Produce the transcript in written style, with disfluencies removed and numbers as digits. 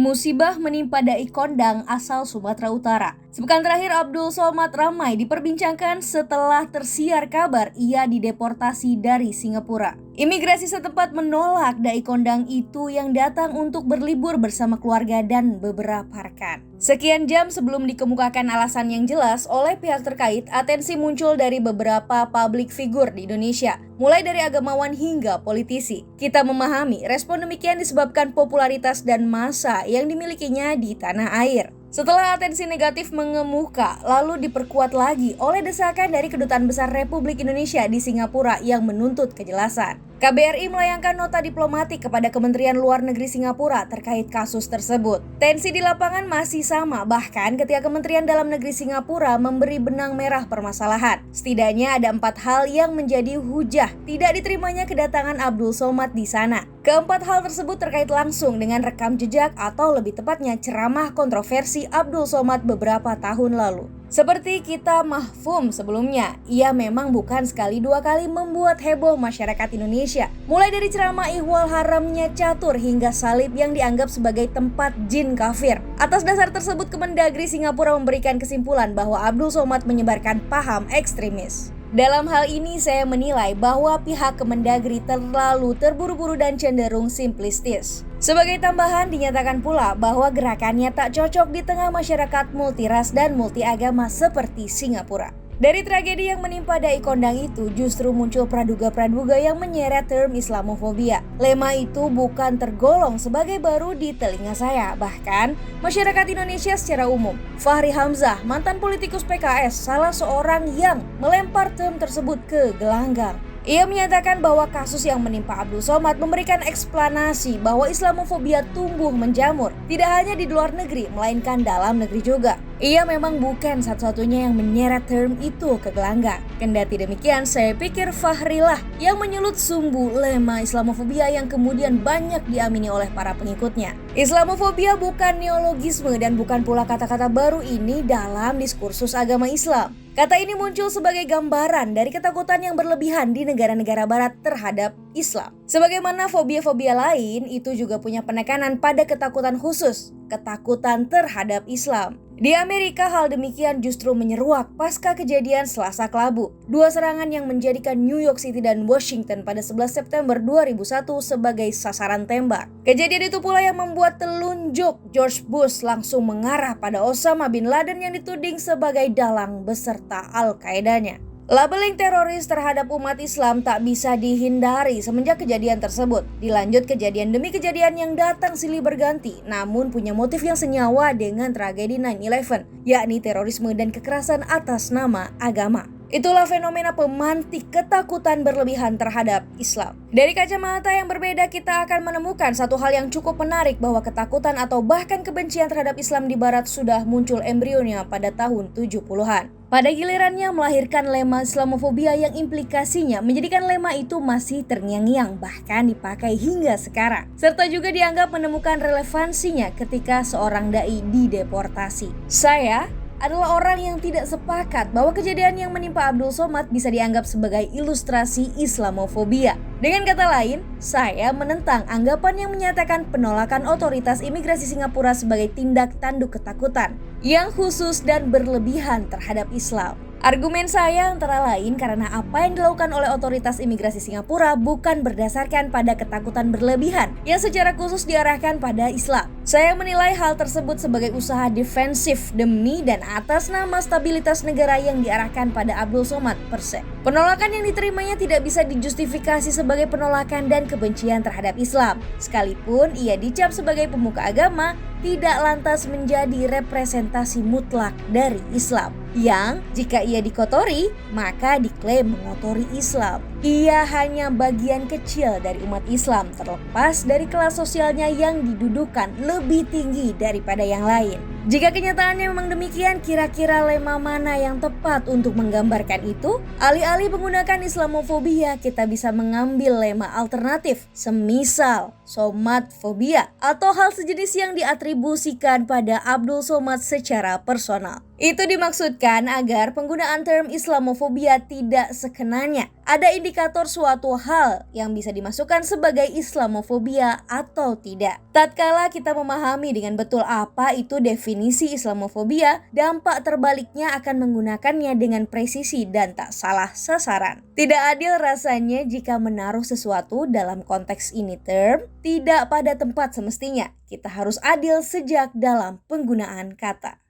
Musibah menimpa dai kondang asal Sumatera Utara. Sepekan terakhir Abdul Somad ramai diperbincangkan setelah tersiar kabar ia dideportasi dari Singapura. Imigrasi setempat menolak dai kondang itu yang datang untuk berlibur bersama keluarga dan beberapa rekan. Sekian jam sebelum dikemukakan alasan yang jelas oleh pihak terkait, atensi muncul dari beberapa publik figur di Indonesia, mulai dari agamawan hingga politisi. Kita memahami respon demikian disebabkan popularitas dan massa yang dimilikinya di tanah air. Setelah atensi negatif mengemuka, lalu diperkuat lagi oleh desakan dari Kedutaan Besar Republik Indonesia di Singapura yang menuntut kejelasan. KBRI melayangkan nota diplomatik kepada Kementerian Luar Negeri Singapura terkait kasus tersebut. Tensi di lapangan masih sama, bahkan ketika Kementerian Dalam Negeri Singapura memberi benang merah permasalahan. Setidaknya ada 4 hal yang menjadi hujah tidak diterimanya kedatangan Abdul Somad di sana. Keempat hal tersebut terkait langsung dengan rekam jejak atau lebih tepatnya ceramah kontroversi Abdul Somad beberapa tahun lalu. Seperti kita mahfum sebelumnya, ia memang bukan sekali dua kali membuat heboh masyarakat Indonesia. Mulai dari ceramah ihwal haramnya catur hingga salib yang dianggap sebagai tempat jin kafir. Atas dasar tersebut, Kemendagri Singapura memberikan kesimpulan bahwa Abdul Somad menyebarkan paham ekstremis. Dalam hal ini saya menilai bahwa pihak Kemendagri terlalu terburu-buru dan cenderung simplistis. Sebagai tambahan, dinyatakan pula bahwa gerakannya tak cocok di tengah masyarakat multiras dan multiagama seperti Singapura. Dari tragedi yang menimpa dai kondang itu justru muncul praduga-praduga yang menyeret term Islamofobia. Lema itu bukan tergolong sebagai baru di telinga saya, bahkan masyarakat Indonesia secara umum. Fahri Hamzah, mantan politikus PKS, salah seorang yang melempar term tersebut ke gelanggang. Ia menyatakan bahwa kasus yang menimpa Abdul Somad memberikan eksplanasi bahwa Islamofobia tumbuh menjamur, tidak hanya di luar negeri, melainkan dalam negeri juga. Ia memang bukan satu-satunya yang menyeret term itu ke gelanggang. Kendati demikian, saya pikir Fahri lah yang menyulut sumbu lema Islamofobia yang kemudian banyak diamini oleh para pengikutnya. Islamofobia bukan neologisme dan bukan pula kata-kata baru ini dalam diskursus agama Islam. Kata ini muncul sebagai gambaran dari ketakutan yang berlebihan di negara-negara barat terhadap Islam. Sebagaimana fobia-fobia lain, itu juga punya penekanan pada ketakutan khusus, ketakutan terhadap Islam. Di Amerika, hal demikian justru menyeruak pasca kejadian Selasa Kelabu. 2 serangan yang menjadikan New York City dan Washington pada 11 September 2001 sebagai sasaran tembak. Kejadian itu pula yang membuat telunjuk George Bush langsung mengarah pada Osama bin Laden yang dituding sebagai dalang beserta Al-Qaedanya. Labeling teroris terhadap umat Islam tak bisa dihindari semenjak kejadian tersebut. Dilanjut kejadian demi kejadian yang datang silih berganti, namun punya motif yang senyawa dengan tragedi 9/11, yakni terorisme dan kekerasan atas nama agama. Itulah fenomena pemantik ketakutan berlebihan terhadap Islam. Dari kacamata yang berbeda, kita akan menemukan satu hal yang cukup menarik, bahwa ketakutan atau bahkan kebencian terhadap Islam di Barat sudah muncul embrionya pada tahun 70-an. Pada gilirannya melahirkan lema Islamofobia yang implikasinya menjadikan lema itu masih terngiang-ngiang, bahkan dipakai hingga sekarang. Serta juga dianggap menemukan relevansinya ketika seorang dai dideportasi. Saya adalah orang yang tidak sepakat bahwa kejadian yang menimpa Abdul Somad bisa dianggap sebagai ilustrasi Islamofobia. Dengan kata lain, saya menentang anggapan yang menyatakan penolakan otoritas imigrasi Singapura sebagai tindak tanduk ketakutan yang khusus dan berlebihan terhadap Islam. Argumen saya antara lain karena apa yang dilakukan oleh otoritas imigrasi Singapura bukan berdasarkan pada ketakutan berlebihan yang secara khusus diarahkan pada Islam. Saya menilai hal tersebut sebagai usaha defensif demi dan atas nama stabilitas negara yang diarahkan pada Abdul Somad per se. Penolakan yang diterimanya tidak bisa dijustifikasi sebagai penolakan dan kebencian terhadap Islam. Sekalipun ia dicap sebagai pemuka agama, tidak lantas menjadi representasi mutlak dari Islam, yang jika ia dikotori, maka diklaim mengotori Islam. Ia hanya bagian kecil dari umat Islam, terlepas dari kelas sosialnya yang didudukan lebih tinggi daripada yang lain. Jika kenyataannya memang demikian, kira-kira lema mana yang tepat untuk menggambarkan itu? Alih-alih menggunakan Islamofobia, kita bisa mengambil lema alternatif, semisal somatfobia atau hal sejenis yang diatribusikan pada Abdul Somad secara personal. Itu dimaksudkan agar penggunaan term Islamofobia tidak sekenanya ada indikator suatu hal yang bisa dimasukkan sebagai Islamofobia atau tidak. Tatkala kita memahami dengan betul apa itu definisi Islamofobia, dampak terbaliknya akan menggunakannya dengan presisi dan tak salah sasaran. Tidak adil rasanya jika menaruh sesuatu dalam konteks ini term tidak pada tempat semestinya. Kita harus adil sejak dalam penggunaan kata.